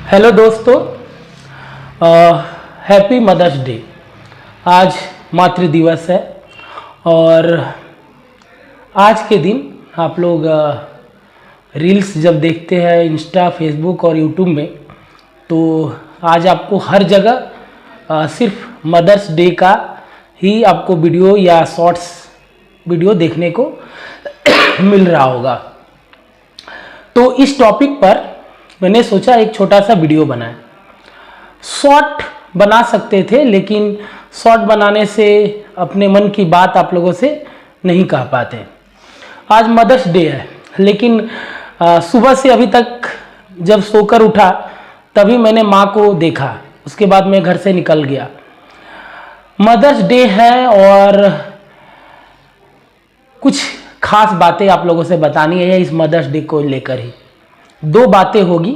Hello दोस्तों, happy mother's day. आज मातृ दिवस है और आज के दिन आप लोग रील्स जब देखते हैं इंस्टा, फेसबुक और यूट्यूब में, तो आज आपको हर जगह सिर्फ मदर्स डे का ही आपको वीडियो या शॉर्ट्स वीडियो देखने को मिल रहा होगा। तो इस टॉपिक पर मैंने सोचा एक छोटा सा वीडियो बनाए। शॉर्ट बना सकते थे, लेकिन शॉर्ट बनाने से अपने मन की बात आप लोगों से नहीं कह पाते। आज मदर्स डे है, लेकिन सुबह से अभी तक जब सोकर उठा तभी मैंने माँ को देखा, उसके बाद मैं घर से निकल गया। मदर्स डे है और कुछ खास बातें आप लोगों से बतानी है इस मदर्स डे को लेकर ही। दो बातें होगी,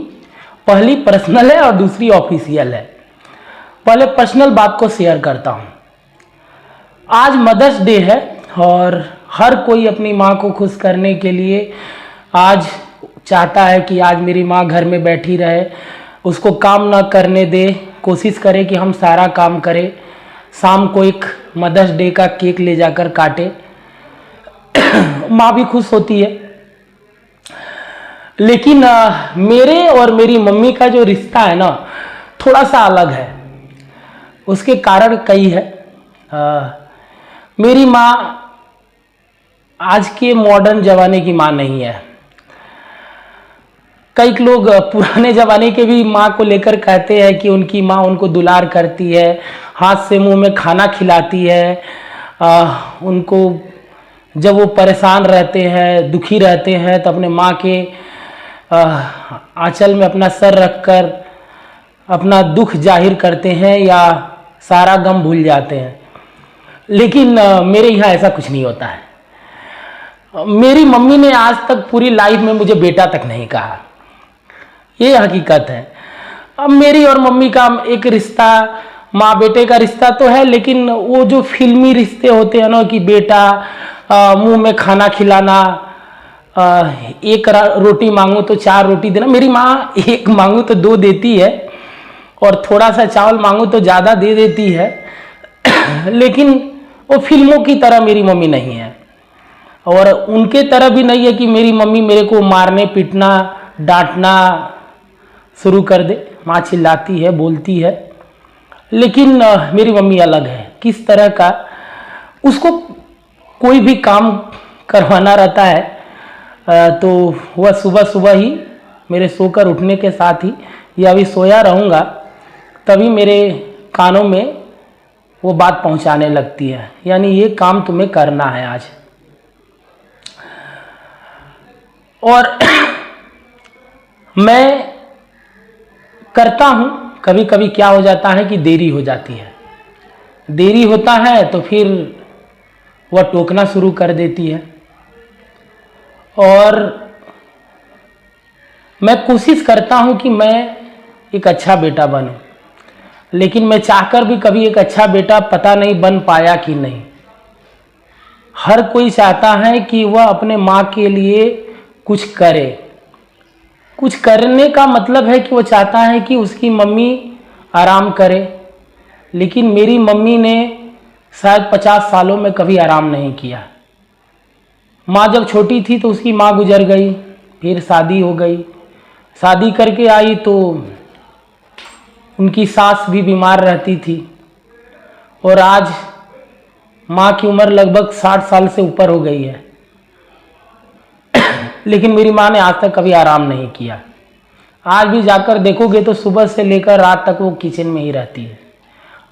पहली पर्सनल है और दूसरी ऑफिशियल है। पहले पर्सनल बात को शेयर करता हूँ। आज मदर्स डे है और हर कोई अपनी माँ को खुश करने के लिए आज चाहता है कि आज मेरी माँ घर में बैठी रहे, उसको काम ना करने दे, कोशिश करे कि हम सारा काम करें, शाम को एक मदर्स डे का केक ले जाकर काटे। माँ भी खुश होती है। लेकिन मेरे और मेरी मम्मी का जो रिश्ता है ना, थोड़ा सा अलग है। उसके कारण कई है। मेरी माँ आज के मॉडर्न ज़माने की माँ नहीं है। कई लोग पुराने ज़माने के भी माँ को लेकर कहते हैं कि उनकी माँ उनको दुलार करती है, हाथ से मुंह में खाना खिलाती है, उनको जब वो परेशान रहते हैं, दुखी रहते हैं, तो अपने माँ के आंचल में अपना सर रखकर अपना दुख जाहिर करते हैं या सारा गम भूल जाते हैं। लेकिन मेरे यहाँ ऐसा कुछ नहीं होता है। मेरी मम्मी ने आज तक पूरी लाइफ में मुझे बेटा तक नहीं कहा, ये हकीकत है। अब मेरी और मम्मी का एक रिश्ता, माँ बेटे का रिश्ता तो है, लेकिन वो जो फिल्मी रिश्ते होते हैं ना कि बेटा मुंह में खाना खिलाना, एक रोटी मांगो तो 4 रोटी देना। मेरी माँ एक मांगो तो 2 देती है और थोड़ा सा चावल मांगो तो ज़्यादा दे देती है। लेकिन वो फिल्मों की तरह मेरी मम्मी नहीं है और उनके तरह भी नहीं है कि मेरी मम्मी मेरे को मारने पीटना डांटना शुरू कर दे। माँ चिल्लाती है, बोलती है, लेकिन मेरी मम्मी अलग है। किस तरह का, उसको कोई भी काम करवाना रहता है तो वह सुबह सुबह ही मेरे सोकर उठने के साथ ही, या अभी सोया रहूँगा तभी मेरे कानों में वो बात पहुँचाने लगती है, यानी ये काम तुम्हें करना है आज। और मैं करता हूँ। कभी कभी क्या हो जाता है कि देरी हो जाती है, देरी होता है तो फिर वह टोकना शुरू कर देती है। और मैं कोशिश करता हूँ कि मैं एक अच्छा बेटा बनूं, लेकिन मैं चाहकर भी कभी एक अच्छा बेटा पता नहीं बन पाया कि नहीं। हर कोई चाहता है कि वह अपने माँ के लिए कुछ करे। कुछ करने का मतलब है कि वो चाहता है कि उसकी मम्मी आराम करे, लेकिन मेरी मम्मी ने शायद 50 सालों में कभी आराम नहीं किया। माँ जब छोटी थी तो उसकी माँ गुजर गई, फिर शादी हो गई, शादी करके आई तो उनकी सास भी बीमार रहती थी और आज माँ की उम्र लगभग 60 साल से ऊपर हो गई है। लेकिन मेरी माँ ने आज तक कभी आराम नहीं किया। आज भी जाकर देखोगे तो सुबह से लेकर रात तक वो किचन में ही रहती है।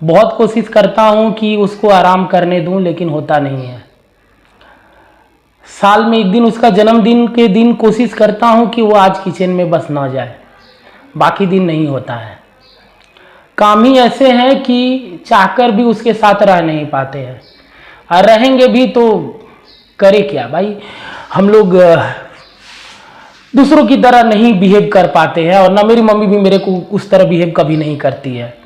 बहुत कोशिश करता हूँ कि उसको आराम करने दूँ, लेकिन होता नहीं है। साल में एक दिन, उसका जन्मदिन के दिन कोशिश करता हूँ कि वो आज किचन में बस ना जाए, बाकी दिन नहीं होता है। काम ही ऐसे हैं कि चाहकर भी उसके साथ रह नहीं पाते हैं, और रहेंगे भी तो करे क्या भाई। हम लोग दूसरों की तरह नहीं बिहेव कर पाते हैं, और ना मेरी मम्मी भी मेरे को उस तरह बिहेव कभी नहीं करती है।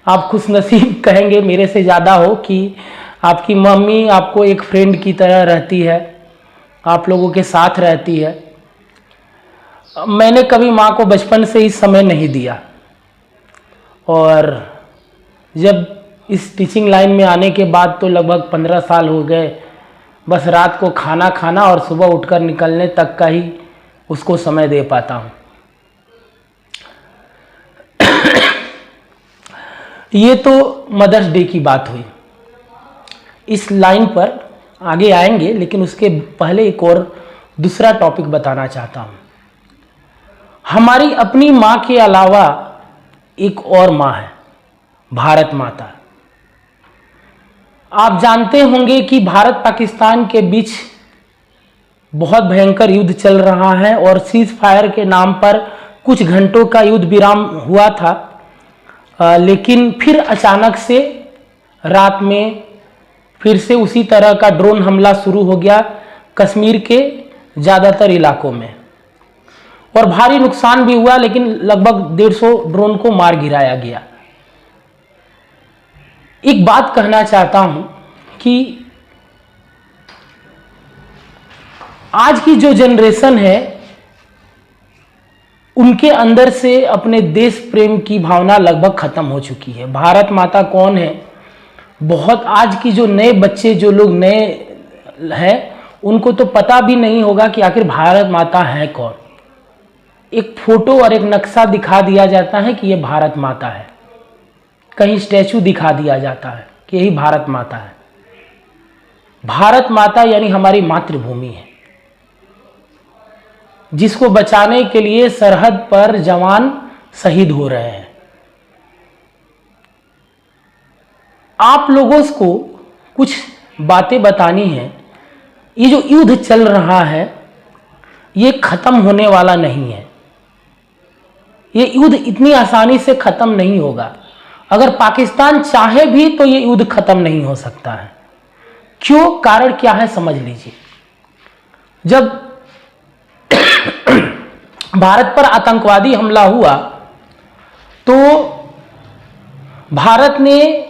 आप खुशनसीब कहेंगे मेरे से ज़्यादा हो कि आपकी मम्मी आपको एक फ्रेंड की तरह रहती है, आप लोगों के साथ रहती है। मैंने कभी माँ को बचपन से ही समय नहीं दिया, और जब इस टीचिंग लाइन में आने के बाद तो लगभग 15 साल हो गए, बस रात को खाना खाना और सुबह उठकर निकलने तक का ही उसको समय दे पाता हूँ। ये तो मदर्स डे की बात हुई। इस लाइन पर आगे आएंगे, लेकिन उसके पहले एक और दूसरा टॉपिक बताना चाहता हूँ। हमारी अपनी माँ के अलावा एक और माँ है, भारत माता। आप जानते होंगे कि भारत पाकिस्तान के बीच बहुत भयंकर युद्ध चल रहा है, और सीज फायर के नाम पर कुछ घंटों का युद्ध विराम हुआ था, लेकिन फिर अचानक से रात में फिर से उसी तरह का ड्रोन हमला शुरू हो गया कश्मीर के ज़्यादातर इलाकों में, और भारी नुकसान भी हुआ, लेकिन लगभग 150 ड्रोन को मार गिराया गया। एक बात कहना चाहता हूं कि आज की जो जनरेशन है उनके अंदर से अपने देश प्रेम की भावना लगभग खत्म हो चुकी है। भारत माता कौन है, बहुत आज की जो नए बच्चे, जो लोग नए हैं, उनको तो पता भी नहीं होगा कि आखिर भारत माता है कौन। एक फोटो और एक नक्शा दिखा दिया जाता है कि ये भारत माता है, कहीं स्टैचू दिखा दिया जाता है कि यही भारत माता है। भारत माता यानी हमारी मातृभूमि है, जिसको बचाने के लिए सरहद पर जवान शहीद हो रहे हैं। आप लोगों को कुछ बातें बतानी है। ये जो युद्ध चल रहा है ये खत्म होने वाला नहीं है। ये युद्ध इतनी आसानी से खत्म नहीं होगा। अगर पाकिस्तान चाहे भी तो ये युद्ध खत्म नहीं हो सकता है। क्यों? कारण क्या है समझ लीजिए। जब भारत पर आतंकवादी हमला हुआ तो भारत ने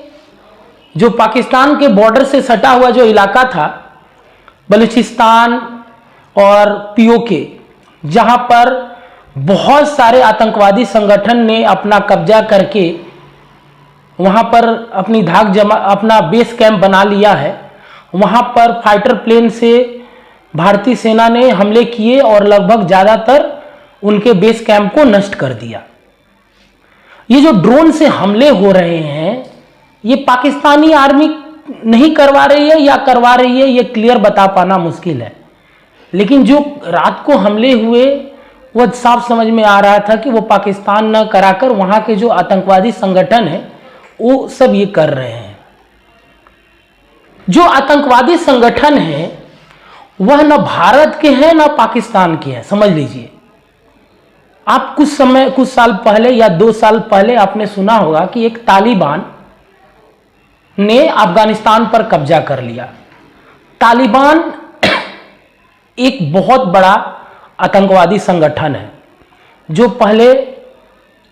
जो पाकिस्तान के बॉर्डर से सटा हुआ जो इलाका था, बलूचिस्तान और पीओके, जहां पर बहुत सारे आतंकवादी संगठन ने अपना कब्जा करके वहां पर अपनी अपना बेस कैंप बना लिया है, वहां पर फाइटर प्लेन से भारतीय सेना ने हमले किए और लगभग ज़्यादातर उनके बेस कैंप को नष्ट कर दिया। ये जो ड्रोन से हमले हो रहे हैं ये पाकिस्तानी आर्मी नहीं करवा रही है या करवा रही है, ये क्लियर बता पाना मुश्किल है। लेकिन जो रात को हमले हुए वह साफ समझ में आ रहा था कि वो पाकिस्तान न कराकर वहां के जो आतंकवादी संगठन है वो सब ये कर रहे हैं। जो आतंकवादी संगठन है वह न भारत के हैं न पाकिस्तान के हैं, समझ लीजिए। आप कुछ साल पहले या 2 साल पहले आपने सुना होगा कि एक तालिबान ने अफगानिस्तान पर कब्जा कर लिया। तालिबान एक बहुत बड़ा आतंकवादी संगठन है जो पहले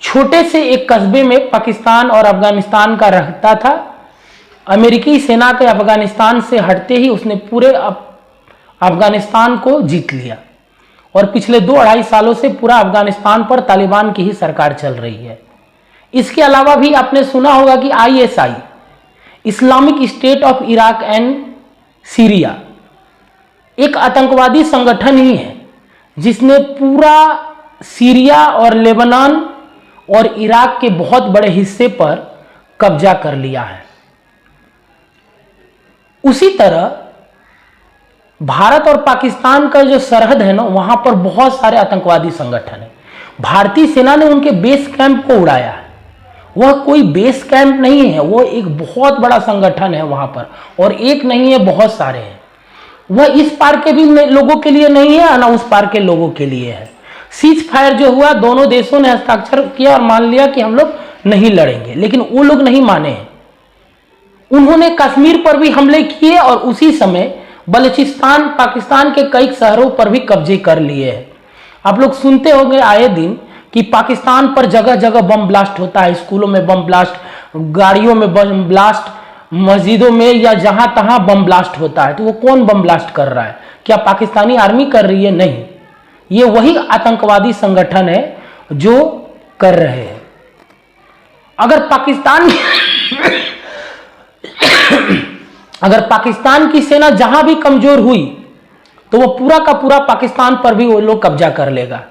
छोटे से एक कस्बे में पाकिस्तान और अफगानिस्तान का रहता था। अमेरिकी सेना के अफगानिस्तान से हटते ही उसने पूरे अफगानिस्तान को जीत लिया, और पिछले 2-2.5 सालों से पूरा अफगानिस्तान पर तालिबान की ही सरकार चल रही है। इसके अलावा भी आपने सुना होगा कि ISI, Islamic state of Iraq and Syria, एक आतंकवादी संगठन ही है जिसने पूरा सीरिया और लेबनान और इराक के बहुत बड़े हिस्से पर कब्जा कर लिया है। उसी तरह भारत और पाकिस्तान का जो सरहद है ना, वहां पर बहुत सारे आतंकवादी संगठन हैं। भारतीय सेना ने उनके बेस कैंप को उड़ाया है। वह कोई बेस कैंप नहीं है, वो एक बहुत बड़ा संगठन है वहां पर, और एक नहीं है बहुत सारे हैं। वह इस पार के भी लोगों के लिए नहीं है ना उस पार के लोगों के लिए है। सीज फायर जो हुआ, दोनों देशों ने हस्ताक्षर किया और मान लिया कि हम लोग नहीं लड़ेंगे, लेकिन वो लोग नहीं माने हैं। उन्होंने कश्मीर पर भी हमले किए और उसी समय बलूचिस्तान, पाकिस्तान के कई शहरों पर भी कब्जे कर लिए हैं। आप लोग सुनते होंगे आए दिन कि पाकिस्तान पर जगह जगह बम ब्लास्ट होता है, स्कूलों में बम ब्लास्ट, गाड़ियों में बम ब्लास्ट, मस्जिदों में या जहां तहां बम ब्लास्ट होता है। तो वो कौन बम ब्लास्ट कर रहा है? क्या पाकिस्तानी आर्मी कर रही है? नहीं, ये वही आतंकवादी संगठन है जो कर रहे हैं। अगर पाकिस्तान की सेना जहां भी कमजोर हुई तो वो पूरा का पूरा पाकिस्तान पर भी वो लोग कब्जा कर लेगा,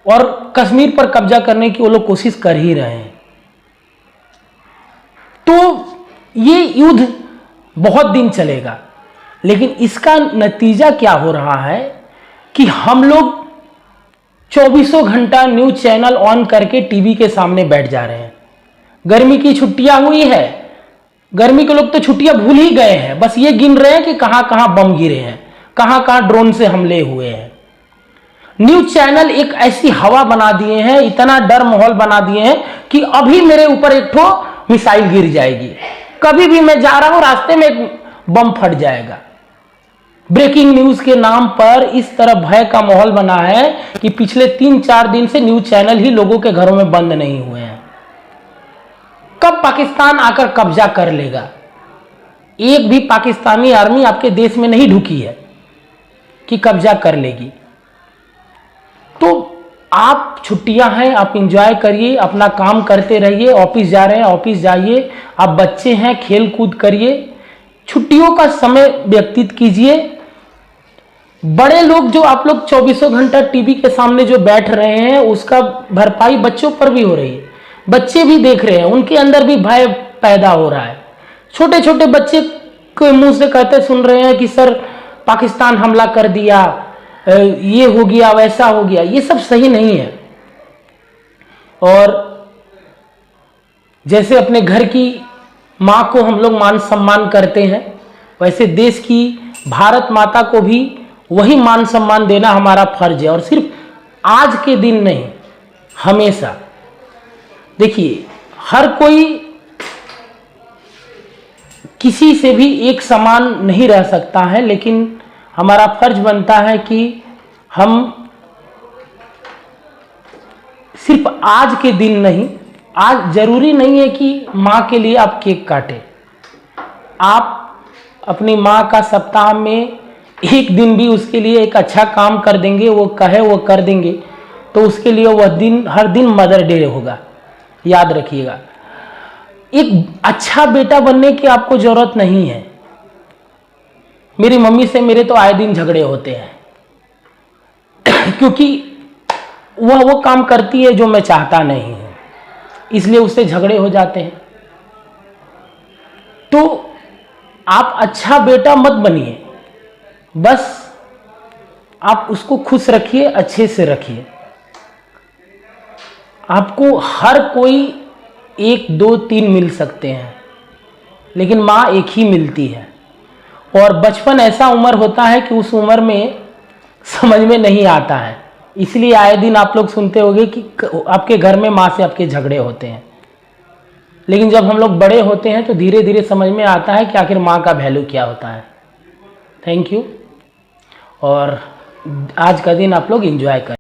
और कश्मीर पर कब्जा करने की वो लोग कोशिश कर ही रहे हैं। तो ये युद्ध बहुत दिन चलेगा, लेकिन इसका नतीजा क्या हो रहा है कि हम लोग 24 घंटा न्यूज चैनल ऑन करके टीवी के सामने बैठ जा रहे हैं। गर्मी की छुट्टियां हुई है, गर्मी के लोग तो छुट्टियां भूल ही गए हैं, बस ये गिन रहे हैं कि कहां कहां बम गिरे हैं, कहां कहां ड्रोन से हमले हुए हैं। न्यूज चैनल एक ऐसी हवा बना दिए हैं, इतना डर माहौल बना दिए हैं कि अभी मेरे ऊपर एक ठो मिसाइल गिर जाएगी, कभी भी मैं जा रहा हूं रास्ते में एक बम फट जाएगा। ब्रेकिंग न्यूज के नाम पर इस तरह भय का माहौल बना है कि पिछले 3-4 दिन से न्यूज चैनल ही लोगों के घरों में बंद नहीं हुए हैं। कब पाकिस्तान आकर कब्जा कर लेगा? एक भी पाकिस्तानी आर्मी आपके देश में नहीं ढुकी है कि कब्जा कर लेगी। तो आप छुट्टियां हैं, आप एंजॉय करिए, अपना काम करते रहिए। ऑफिस जा रहे हैं ऑफिस जाइए, आप बच्चे हैं खेल कूद करिए, छुट्टियों का समय व्यतीत कीजिए। बड़े लोग जो आप लोग 24 घंटा टीवी के सामने जो बैठ रहे हैं उसका भरपाई बच्चों पर भी हो रही है। बच्चे भी देख रहे हैं, उनके अंदर भी भय पैदा हो रहा है। छोटे छोटे बच्चे के मुंह से कहते सुन रहे हैं कि सर पाकिस्तान हमला कर दिया, ये हो गया वैसा हो गया। ये सब सही नहीं है। और जैसे अपने घर की माँ को हम लोग मान सम्मान करते हैं, वैसे देश की भारत माता को भी वही मान सम्मान देना हमारा फर्ज है। और सिर्फ आज के दिन नहीं, हमेशा। देखिए, हर कोई किसी से भी एक समान नहीं रह सकता है, लेकिन हमारा फर्ज बनता है कि हम सिर्फ आज के दिन नहीं, आज जरूरी नहीं है कि माँ के लिए आप केक काटें। आप अपनी माँ का सप्ताह में एक दिन भी उसके लिए एक अच्छा काम कर देंगे, वो कहे वो कर देंगे, तो उसके लिए वह दिन हर दिन मदर डे होगा। याद रखिएगा, एक अच्छा बेटा बनने की आपको जरूरत नहीं है। मेरी मम्मी से मेरे तो आए दिन झगड़े होते हैं क्योंकि वह वो काम करती है जो मैं चाहता नहीं हूं, इसलिए उससे झगड़े हो जाते हैं। तो आप अच्छा बेटा मत बनिए, बस आप उसको खुश रखिए, अच्छे से रखिए। आपको हर कोई 1, 2, 3 मिल सकते हैं, लेकिन माँ एक ही मिलती है। और बचपन ऐसा उम्र होता है कि उस उम्र में समझ में नहीं आता है, इसलिए आए दिन आप लोग सुनते होंगे कि आपके घर में माँ से आपके झगड़े होते हैं। लेकिन जब हम लोग बड़े होते हैं तो धीरे धीरे समझ में आता है कि आखिर माँ का वैल्यू क्या होता है। Thank you. और आज का दिन आप लोग एंजॉय करें।